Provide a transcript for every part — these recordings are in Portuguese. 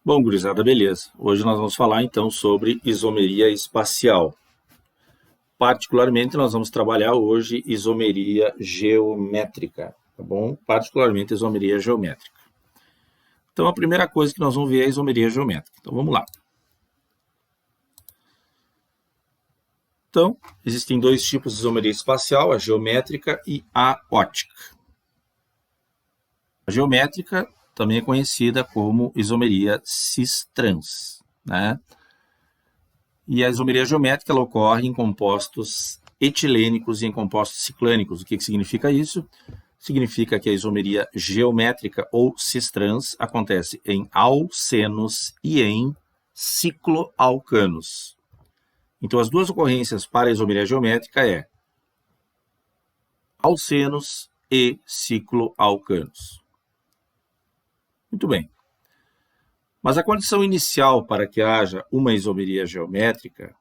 Bom, gurizada, beleza. Hoje nós vamos falar então sobre isomeria espacial. Particularmente, nós vamos trabalhar hoje isomeria geométrica, tá bom? Particularmente isomeria geométrica. Então, a primeira coisa que nós vamos ver é a isomeria geométrica. Então, vamos lá. Então, existem dois tipos de isomeria espacial, a geométrica e a ótica. A geométrica também é conhecida como isomeria cis-trans, né? E a isomeria geométrica ela ocorre em compostos etilênicos e em compostos ciclânicos. O que significa isso? Significa que a isomeria geométrica ou cis-trans acontece em alcenos e em cicloalcanos. Então, as duas ocorrências para a isomeria geométrica é alcenos e cicloalcanos. Muito bem. Mas a condição inicial para que haja uma isomeria geométrica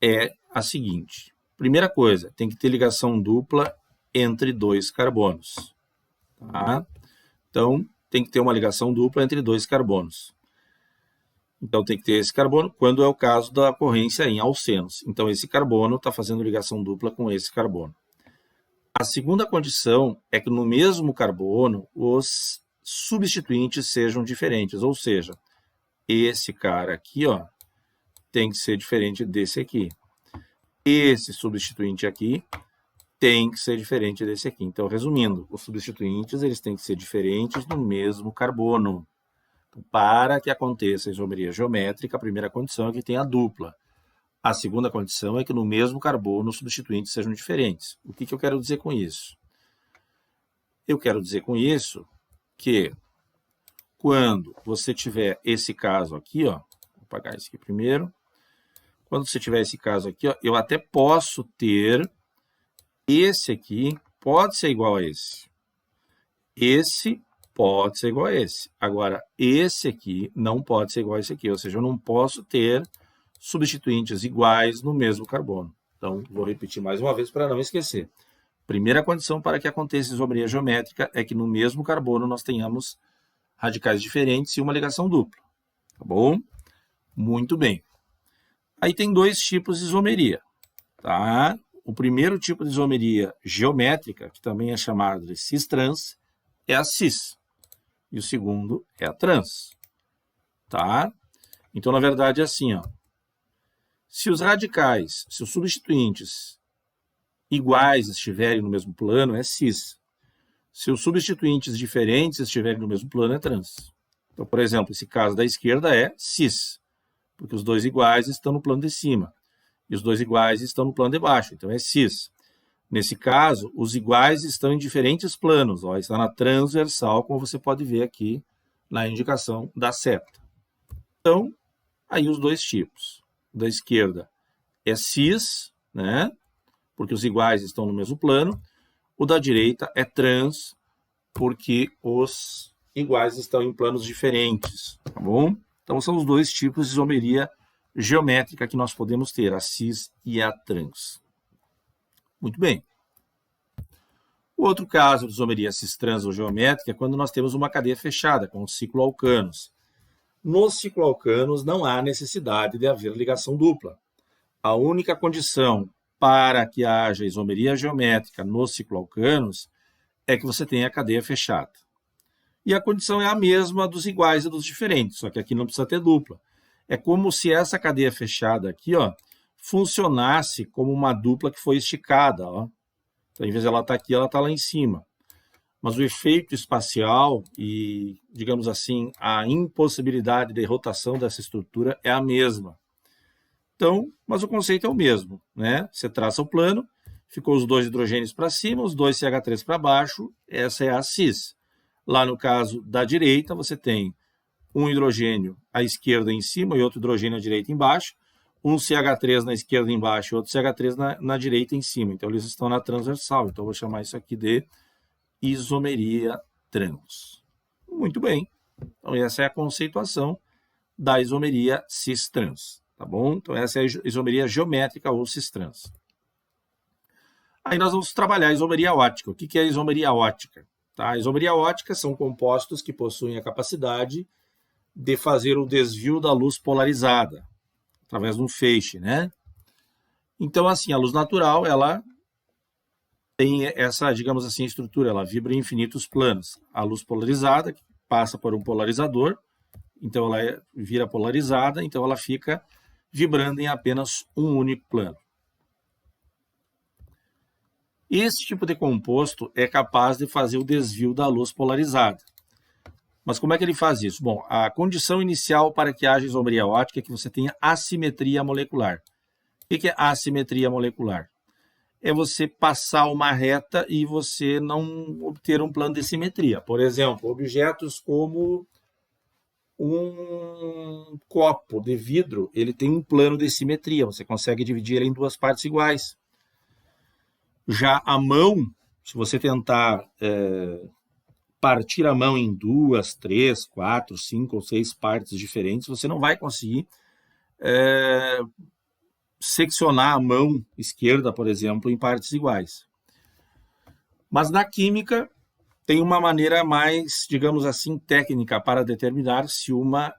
é a seguinte. Primeira coisa, tem que ter ligação dupla entre dois carbonos. Tá? Então, tem que ter uma ligação dupla entre dois carbonos. Então, tem que ter esse carbono quando é o caso da ocorrência em alcenos. Então, esse carbono está fazendo ligação dupla com esse carbono. A segunda condição é que no mesmo carbono os substituintes sejam diferentes, ou seja, esse cara aqui, ó, tem que ser diferente desse aqui. Esse substituinte aqui tem que ser diferente desse aqui. Então, resumindo, os substituintes eles têm que ser diferentes do mesmo carbono. Então, para que aconteça a isomeria geométrica, a primeira condição é que tenha dupla. A segunda condição é que no mesmo carbono os substituintes sejam diferentes. O que eu quero dizer com isso? Eu quero dizer com isso que quando você tiver esse caso aqui, ó, vou apagar esse aqui primeiro. Quando você tiver esse caso aqui, ó, eu até posso ter esse aqui, pode ser igual a esse. Esse pode ser igual a esse. Agora, esse aqui não pode ser igual a esse aqui, ou seja, eu não posso ter substituintes iguais no mesmo carbono. Então, vou repetir mais uma vez para não esquecer. Primeira condição para que aconteça isomeria geométrica é que no mesmo carbono nós tenhamos radicais diferentes e uma ligação dupla. Tá bom? Muito bem. Aí tem dois tipos de isomeria. Tá? O primeiro tipo de isomeria geométrica, que também é chamado de cis-trans, é a cis. E o segundo é a trans. Tá? Então, na verdade, é assim, ó. Se os radicais, se os substituintes iguais estiverem no mesmo plano, é cis. Se os substituintes diferentes estiverem no mesmo plano, é trans. Então, por exemplo, esse caso da esquerda é cis, porque os dois iguais estão no plano de cima e os dois iguais estão no plano de baixo, então é cis. Nesse caso, os iguais estão em diferentes planos, ó, está na transversal, como você pode ver aqui na indicação da seta. Então, aí os dois tipos. O da esquerda é cis, né? Porque os iguais estão no mesmo plano. O da direita é trans, porque os iguais estão em planos diferentes, tá bom? Então, são os dois tipos de isomeria geométrica que nós podemos ter, a cis e a trans. Muito bem. O outro caso de isomeria cis-trans ou geométrica é quando nós temos uma cadeia fechada, com cicloalcanos. Nos cicloalcanos não há necessidade de haver ligação dupla. A única condição para que haja isomeria geométrica nos cicloalcanos é que você tenha a cadeia fechada. E a condição é a mesma dos iguais e dos diferentes, só que aqui não precisa ter dupla. É como se essa cadeia fechada aqui, ó, funcionasse como uma dupla que foi esticada, ó. Então, em vez de ela estar aqui, ela está lá em cima. Mas o efeito espacial e, digamos assim, a impossibilidade de rotação dessa estrutura é a mesma. Então, mas o conceito é o mesmo, né? Você traça o plano, ficou os dois hidrogênios para cima, os dois CH3 para baixo, essa é a cis. Lá no caso da direita, você tem um hidrogênio à esquerda em cima e outro hidrogênio à direita embaixo, um CH3 na esquerda embaixo e outro CH3 na direita em cima. Então, eles estão na transversal. Então, eu vou chamar isso aqui de isomeria trans. Muito bem. Então, essa é a conceituação da isomeria cis-trans. Tá bom? Então, essa é a isomeria geométrica ou cis-trans. Aí nós vamos trabalhar a isomeria ótica. O que é a isomeria ótica? Tá? A isomeria ótica são compostos que possuem a capacidade de fazer o desvio da luz polarizada, através de um feixe, né? Então, assim, a luz natural, ela tem essa, digamos assim, estrutura, ela vibra em infinitos planos. A luz polarizada passa por um polarizador, então ela vira polarizada, então ela fica vibrando em apenas um único plano. Esse tipo de composto é capaz de fazer o desvio da luz polarizada. Mas como é que ele faz isso? Bom, a condição inicial para que haja isomeria ótica é que você tenha assimetria molecular. O que é assimetria molecular? É você passar uma reta e você não obter um plano de simetria. Por exemplo, objetos como um copo de vidro, ele tem um plano de simetria, você consegue dividir ele em duas partes iguais. Já a mão, se você tentar partir a mão em 2, 3, 4, 5 ou 6 partes diferentes, você não vai conseguir seccionar a mão esquerda, por exemplo, em partes iguais. Mas na química tem uma maneira mais, digamos assim, técnica para determinar se uma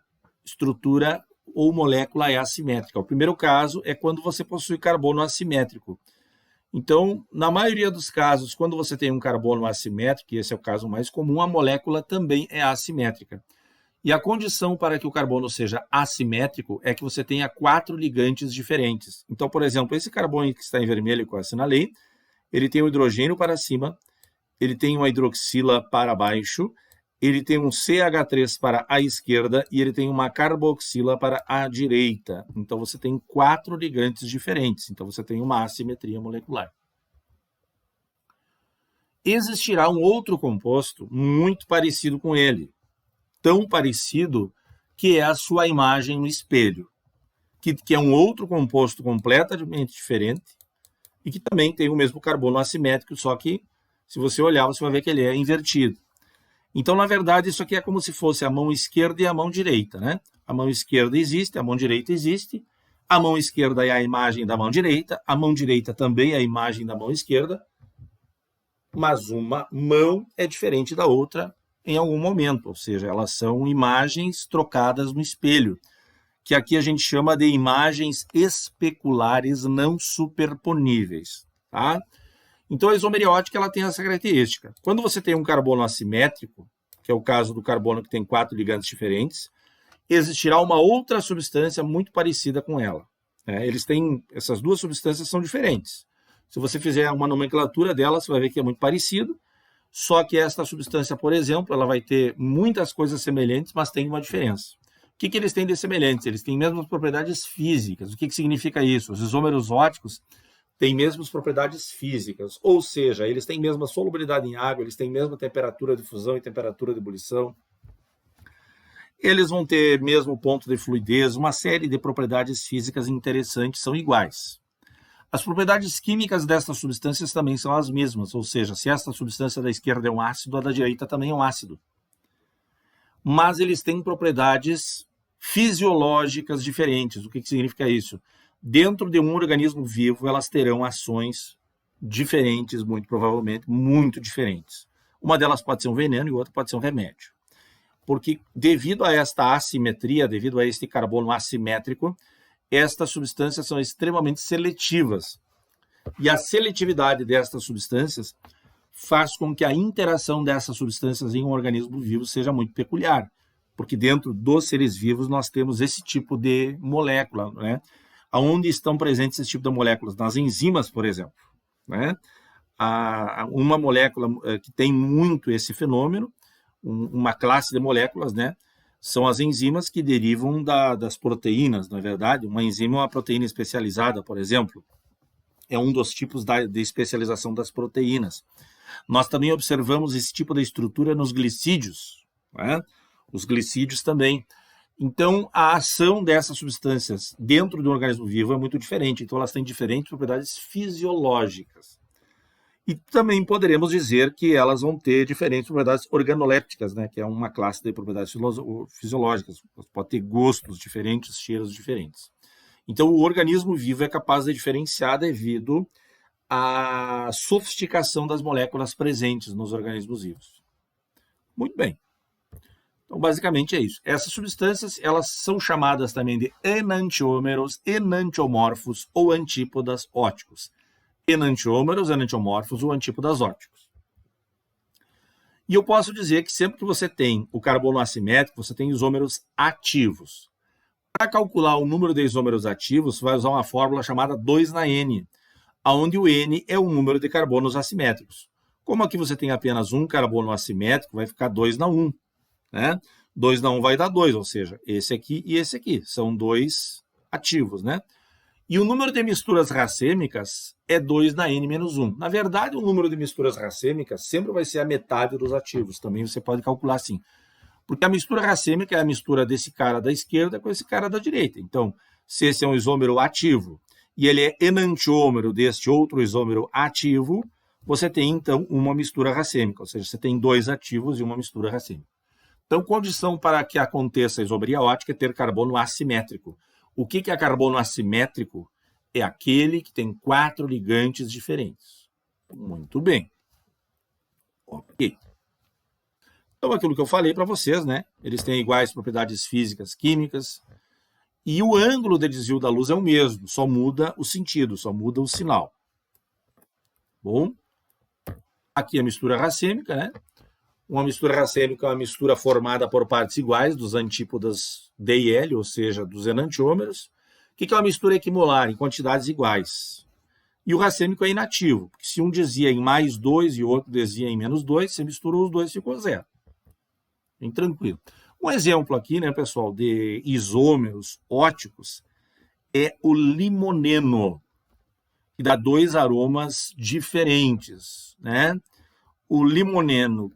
estrutura ou molécula é assimétrica. O primeiro caso é quando você possui carbono assimétrico. Então, na maioria dos casos, quando você tem um carbono assimétrico, e esse é o caso mais comum, a molécula também é assimétrica. E a condição para que o carbono seja assimétrico é que você tenha 4 ligantes diferentes. Então, por exemplo, esse carbono que está em vermelho que eu assinalei, ele tem um hidrogênio para cima, ele tem uma hidroxila para baixo, ele tem um CH3 para a esquerda e ele tem uma carboxila para a direita. Então, você tem 4 ligantes diferentes. Então, você tem uma assimetria molecular. Existirá um outro composto muito parecido com ele. Tão parecido que é a sua imagem no espelho. Que é um outro composto completamente diferente e que também tem o mesmo carbono assimétrico, só que, se você olhar, você vai ver que ele é invertido. Então, na verdade, isso aqui é como se fosse a mão esquerda e a mão direita, né? A mão esquerda existe, a mão direita existe. A mão esquerda é a imagem da mão direita, a mão direita também é a imagem da mão esquerda, mas uma mão é diferente da outra em algum momento, ou seja, elas são imagens trocadas no espelho, que aqui a gente chama de imagens especulares não superponíveis, tá? Então, a isomeriótica ela tem essa característica. Quando você tem um carbono assimétrico, que é o caso do carbono que tem 4 ligantes diferentes, existirá uma outra substância muito parecida com ela. Essas duas substâncias são diferentes. Se você fizer uma nomenclatura delas, você vai ver que é muito parecido, só que esta substância, por exemplo, ela vai ter muitas coisas semelhantes, mas tem uma diferença. O que eles têm de semelhantes? Eles têm mesmas propriedades físicas. O que significa isso? Os isômeros óticos têm mesmas propriedades físicas, ou seja, eles têm mesma solubilidade em água, eles têm mesma temperatura de fusão e temperatura de ebulição, eles vão ter mesmo ponto de fluidez, uma série de propriedades físicas interessantes são iguais. As propriedades químicas destas substâncias também são as mesmas, ou seja, se esta substância da esquerda é um ácido, a da direita também é um ácido. Mas eles têm propriedades fisiológicas diferentes. O que significa isso? Dentro de um organismo vivo, elas terão ações diferentes, muito provavelmente, muito diferentes. Uma delas pode ser um veneno e outra pode ser um remédio. Porque devido a esta assimetria, devido a este carbono assimétrico, estas substâncias são extremamente seletivas. E a seletividade destas substâncias faz com que a interação dessas substâncias em um organismo vivo seja muito peculiar. Porque dentro dos seres vivos nós temos esse tipo de molécula, né? Onde estão presentes esse tipo de moléculas? Nas enzimas, por exemplo. Né? Uma molécula que tem muito esse fenômeno, uma classe de moléculas, né? São as enzimas que derivam das proteínas, na verdade. Uma enzima é uma proteína especializada, por exemplo. É um dos tipos de especialização das proteínas. Nós também observamos esse tipo de estrutura nos glicídios. Né? Os glicídios também. Então, a ação dessas substâncias dentro do organismo vivo é muito diferente. Então, elas têm diferentes propriedades fisiológicas. E também poderemos dizer que elas vão ter diferentes propriedades organolépticas, né? Que é uma classe de propriedades fisiológicas. Pode ter gostos diferentes, cheiros diferentes. Então, o organismo vivo é capaz de diferenciar devido à sofisticação das moléculas presentes nos organismos vivos. Muito bem. Então, basicamente é isso. Essas substâncias, elas são chamadas também de enantiômeros, enantiomorfos ou antípodas óticos. Enantiômeros, enantiomorfos ou antípodas óticos. E eu posso dizer que sempre que você tem o carbono assimétrico, você tem isômeros ativos. Para calcular o número de isômeros ativos, você vai usar uma fórmula chamada 2 na N, onde o N é o número de carbonos assimétricos. Como aqui você tem apenas um carbono assimétrico, vai ficar 2 na 1. Né? 2 na 1 vai dar 2, ou seja, esse aqui e esse aqui. São dois ativos, né? E o número de misturas racêmicas é 2 na N menos 1. Na verdade, o número de misturas racêmicas sempre vai ser a metade dos ativos. Também você pode calcular assim. Porque a mistura racêmica é a mistura desse cara da esquerda com esse cara da direita. Então, se esse é um isômero ativo e ele é enantiômero deste outro isômero ativo, você tem, então, uma mistura racêmica. Ou seja, você tem dois ativos e uma mistura racêmica. Então, condição para que aconteça a isomeria ótica é ter carbono assimétrico. O que é carbono assimétrico? É aquele que tem 4 ligantes diferentes. Muito bem. Ok. Então, aquilo que eu falei para vocês, né? Eles têm iguais propriedades físicas, químicas, e o ângulo de desvio da luz é o mesmo, só muda o sentido, só muda o sinal. Bom, aqui a mistura racêmica, né? Uma mistura racêmica é uma mistura formada por partes iguais dos antípodas D e L, ou seja, dos enantiômeros. O que é uma mistura equimolar? Em quantidades iguais. E o racêmico é inativo, porque se um dizia em mais 2 e o outro dizia em menos 2, você misturou os dois e ficou zero. Bem tranquilo. Um exemplo aqui, né, pessoal, de isômeros óticos é o limoneno, que dá 2 aromas diferentes, né? O limoneno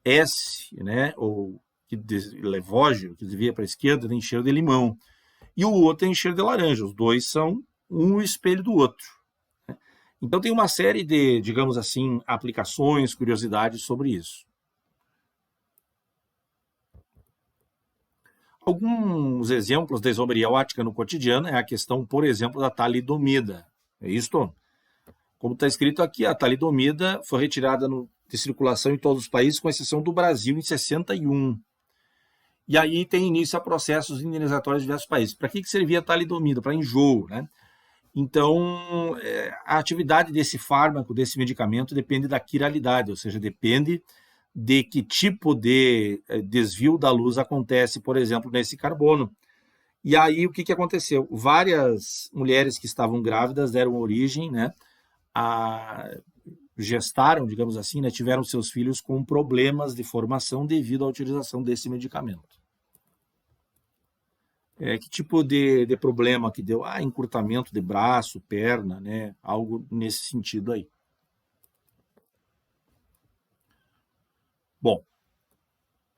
S, né, ou levógeno, que devia para a esquerda, tem cheiro de limão. E o outro tem cheiro de laranja. Os dois são um o espelho do outro. Né? Então tem uma série de, digamos assim, aplicações, curiosidades sobre isso. Alguns exemplos de isomeria ótica no cotidiano é a questão, por exemplo, da talidomida. É isto? Como está escrito aqui, a talidomida foi retirada de circulação em todos os países, com exceção do Brasil, em 61. E aí tem início a processos indenizatórios de diversos países. Para que servia a talidomida? Para enjoo, né? Então, a atividade desse fármaco, desse medicamento, depende da quiralidade, ou seja, depende de que tipo de desvio da luz acontece, por exemplo, nesse carbono. E aí, o que aconteceu? Várias mulheres que estavam grávidas deram origem, né, gestaram, digamos assim, né, tiveram seus filhos com problemas de formação devido à utilização desse medicamento. Que tipo de problema que deu? Encurtamento de braço, perna, né, algo nesse sentido aí. Bom,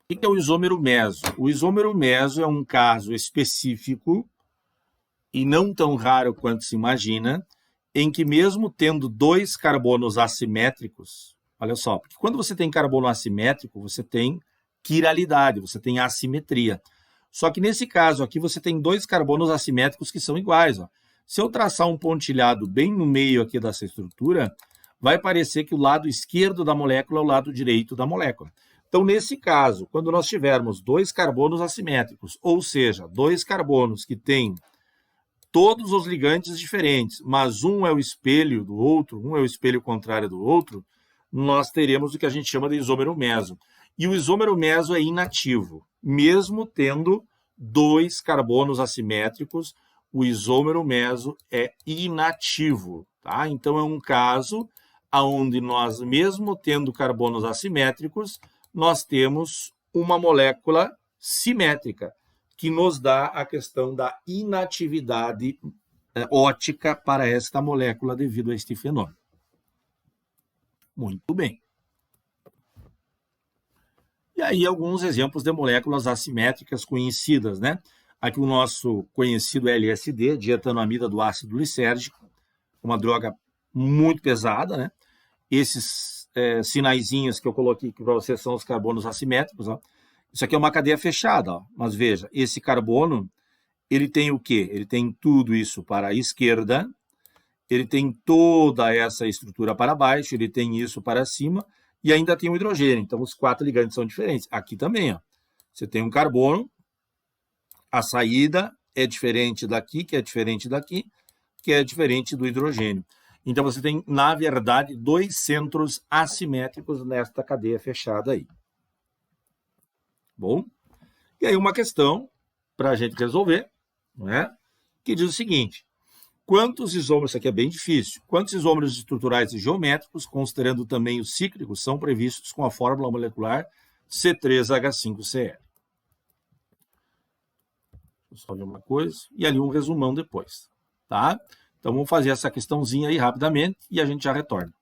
o que é o isômero meso? O isômero meso é um caso específico e não tão raro quanto se imagina, em que mesmo tendo 2 carbonos assimétricos, olha só, porque quando você tem carbono assimétrico, você tem quiralidade, você tem assimetria. Só que nesse caso aqui você tem 2 carbonos assimétricos que são iguais. Ó. Se eu traçar um pontilhado bem no meio aqui dessa estrutura, vai parecer que o lado esquerdo da molécula é o lado direito da molécula. Então, nesse caso, quando nós tivermos 2 carbonos assimétricos, ou seja, 2 carbonos que têm todos os ligantes diferentes, mas um é o espelho do outro, um é o espelho contrário do outro, nós teremos o que a gente chama de isômero meso. E o isômero meso é inativo. Mesmo tendo 2 carbonos assimétricos, o isômero meso é inativo. Tá? Então, é um caso onde nós, mesmo tendo carbonos assimétricos, nós temos uma molécula simétrica, que nos dá a questão da inatividade ótica para esta molécula devido a este fenômeno. Muito bem. E aí alguns exemplos de moléculas assimétricas conhecidas, né? Aqui o nosso conhecido LSD, dietanoamida do ácido lisérgico, uma droga muito pesada, né? Esses sinaizinhos que eu coloquei aqui para vocês são os carbonos assimétricos, ó. Isso aqui é uma cadeia fechada, ó. Mas veja, esse carbono, ele tem o quê? Ele tem tudo isso para a esquerda, ele tem toda essa estrutura para baixo, ele tem isso para cima, e ainda tem o hidrogênio. Então, os 4 ligantes são diferentes. Aqui também, ó. Você tem um carbono, a saída é diferente daqui, que é diferente daqui, que é diferente do hidrogênio. Então, você tem, na verdade, dois centros assimétricos nesta cadeia fechada aí. Bom, e aí uma questão para a gente resolver, não é? Que diz o seguinte: quantos isômeros, isso aqui é bem difícil, quantos isômeros estruturais e geométricos, considerando também os cíclicos, são previstos com a fórmula molecular C3H5Cl? Deixa eu só ver uma coisa, e ali um resumão depois, tá? Então vamos fazer essa questãozinha aí rapidamente e a gente já retorna.